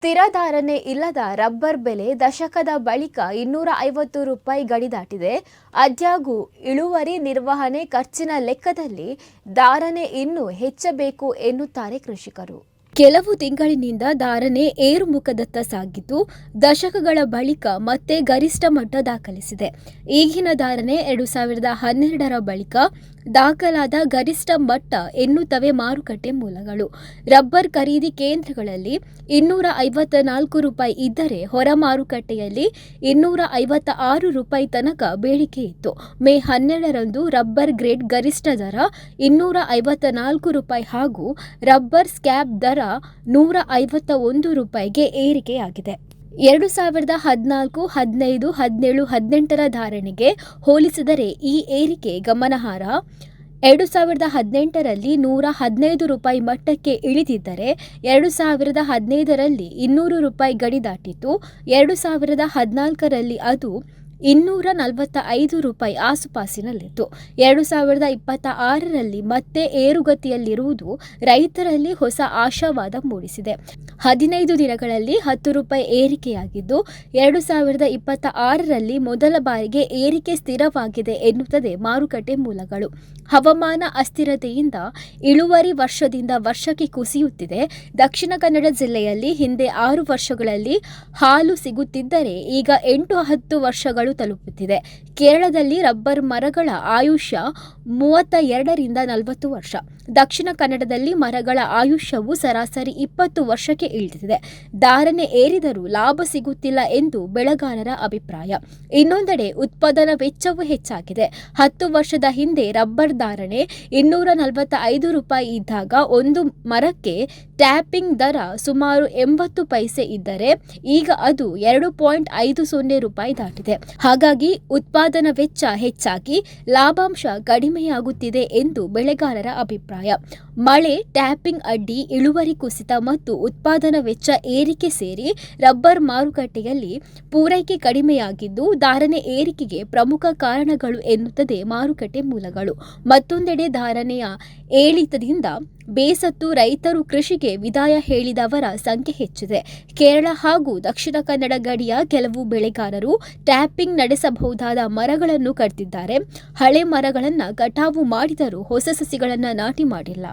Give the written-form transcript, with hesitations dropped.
ಸ್ಥಿರ ಧಾರಣೆ ಇಲ್ಲದ ರಬ್ಬರ್ ಬೆಲೆ ದಶಕದ ಬಳಿಕ ₹250 ಗಡಿ ದಾಟಿದೆ. ಆದಾಗ್ಯೂ ಇಳುವರಿ ನಿರ್ವಹಣೆ ಖರ್ಚಿನ ಲೆಕ್ಕದಲ್ಲಿ ಧಾರಣೆ ಇನ್ನೂ ಹೆಚ್ಚಬೇಕು ಎನ್ನುತ್ತಾರೆ ಕೃಷಿಕರು. ಕೆಲವು ತಿಂಗಳಿನಿಂದ ಧಾರಣೆ ಏರುಮುಖದತ್ತ ಸಾಗಿದ್ದು, ದಶಕಗಳ ಬಳಿಕ ಮತ್ತೆ ಗರಿಷ್ಠ ಮಟ್ಟ ದಾಖಲಿಸಿದೆ. ಈಗಿನ ಧಾರಣೆ 2012ರ ಬಳಿಕ ದಾಖಲಾದ ಗರಿಷ್ಠ ಮಟ್ಟ ಎನ್ನುತ್ತವೆ ಮಾರುಕಟ್ಟೆ ಮೂಲಗಳು. ರಬ್ಬರ್ ಖರೀದಿ ಕೇಂದ್ರಗಳಲ್ಲಿ ₹254 ಇದ್ದರೆ ಹೊರ ಮಾರುಕಟ್ಟೆಯಲ್ಲಿ ₹256 ತನಕ ಬೇಡಿಕೆ ಇತ್ತು. ಮೇ 12ರಂದು ರಬ್ಬರ್ ಗ್ರೇಡ್ ಗರಿಷ್ಠ ದರ ₹254 ಹಾಗೂ ರಬ್ಬರ್ ಸ್ಕ್ರ್ಯಾಪ್ ದರ ₹151ಗೆ ಏರಿಕೆಯಾಗಿದೆ. 2014, 15, 17, 18ರ ಧಾರಣೆಗೆ ಹೋಲಿಸಿದರೆ ಈ ಏರಿಕೆ ಗಮನಾರ್ಹ. 2018ರಲ್ಲಿ ₹115 ಮಟ್ಟಕ್ಕೆ ಇಳಿದಿದ್ದರೆ 2015ರಲ್ಲಿ ₹200 ಗಡಿ ದಾಟಿತ್ತು. 2014ರಲ್ಲಿ ಅದು ₹245 ಆಸುಪಾಸಿನಲ್ಲಿತ್ತು. 2026ರಲ್ಲಿ ಮತ್ತೆ ಏರುಗತಿಯಲ್ಲಿರುವುದು ರೈತರಲ್ಲಿ ಹೊಸ ಆಶಾವಾದ ಮೂಡಿಸಿದೆ. 15 ದಿನಗಳಲ್ಲಿ ₹10 ಏರಿಕೆಯಾಗಿದ್ದು, 2026ರಲ್ಲಿ ಮೊದಲ ಬಾರಿಗೆ ಏರಿಕೆ ಸ್ಥಿರವಾಗಿದೆ ಎನ್ನುತ್ತದೆ ಮಾರುಕಟ್ಟೆ ಮೂಲಗಳು. ಹವಾಮಾನ ಅಸ್ಥಿರತೆಯಿಂದ ಇಳುವರಿ ವರ್ಷದಿಂದ ವರ್ಷಕ್ಕೆ ಕುಸಿಯುತ್ತಿದೆ. ದಕ್ಷಿಣ ಕನ್ನಡ ಜಿಲ್ಲೆಯಲ್ಲಿ ಹಿಂದೆ 6 ವರ್ಷಗಳಲ್ಲಿ ಹಾಲು ಸಿಗುತ್ತಿದ್ದರೆ ಈಗ 8-10 ವರ್ಷಗಳು ತಲುಪುತ್ತಿದೆ. ಕೇರಳದಲ್ಲಿ ರಬ್ಬರ್ ಮರಗಳ ಆಯುಷ್ಯ 32ರಿಂದ 40 ವರ್ಷ. ದಕ್ಷಿಣ ಕನ್ನಡದಲ್ಲಿ ಮರಗಳ ಆಯುಷ್ಯವು ಸರಾಸರಿ 20 ವರ್ಷಕ್ಕೆ ಇಳಿದಿದೆ. ಧಾರಣೆ ಏರಿದರೂ ಲಾಭ ಸಿಗುತ್ತಿಲ್ಲ ಎಂದು ಬೆಳೆಗಾರರ ಅಭಿಪ್ರಾಯ. ಇನ್ನೊಂದೆಡೆ ಉತ್ಪಾದನಾ ವೆಚ್ಚವೂ ಹೆಚ್ಚಾಗಿದೆ. 10 ವರ್ಷದ ಹಿಂದೆ ರಬ್ಬರ್ ಧಾರಣೆ ₹245 ಇದ್ದಾಗ ಒಂದು ಮರಕ್ಕೆ ಟ್ಯಾಪಿಂಗ್ ದರ ಸುಮಾರು 80 ಪೈಸೆ ಇದ್ದರೆ ಈಗ ಅದು ₹2.50 ದಾಟಿದೆ. ಹಾಗಾಗಿ ಉತ್ಪಾದನಾ ವೆಚ್ಚ ಹೆಚ್ಚಾಗಿ ಲಾಭಾಂಶ ಕಡಿಮೆಯಾಗುತ್ತಿದೆ ಎಂದು ಬೆಳೆಗಾರರ ಅಭಿಪ್ರಾಯ. ಮಳೆ, ಟ್ಯಾಪಿಂಗ್ ಅಡ್ಡಿ, ಇಳುವರಿ ಕುಸಿತ ಮತ್ತು ಉತ್ಪಾದನಾ ವೆಚ್ಚ ಏರಿಕೆ ಸೇರಿ ರಬ್ಬರ್ ಮಾರುಕಟ್ಟೆಯಲ್ಲಿ ಪೂರೈಕೆ ಕಡಿಮೆಯಾಗಿದ್ದು ಧಾರಣೆ ಏರಿಕೆಗೆ ಪ್ರಮುಖ ಕಾರಣಗಳು ಎನ್ನುತ್ತದೆ ಮಾರುಕಟ್ಟೆ ಮೂಲಗಳು. ಮತ್ತೊಂದೆಡೆ ಧಾರಣೆಯ ಏರಿಳಿತದಿಂದ ಬೇಸತ್ತು ರೈತರು ಕೃಷಿಗೆ ವಿದಾಯ ಹೇಳಿದವರ ಸಂಖ್ಯೆ ಹೆಚ್ಚಿದೆ. ಕೇರಳ ಹಾಗೂ ದಕ್ಷಿಣ ಕನ್ನಡ ಗಡಿಯ ಕೆಲವು ಬೆಳೆಗಾರರು ಟ್ಯಾಪಿಂಗ್ ನಡೆಸಬಹುದಾದ ಮರಗಳನ್ನು ಕಡಿದಿದ್ದಾರೆ. ಹಳೆ ಮರಗಳನ್ನು ಕಟಾವು ಮಾಡಿದರೂ ಹೊಸ ಸಸಿಗಳನ್ನು ನಾಟಿ ಮಾಡಿಲ್ಲ.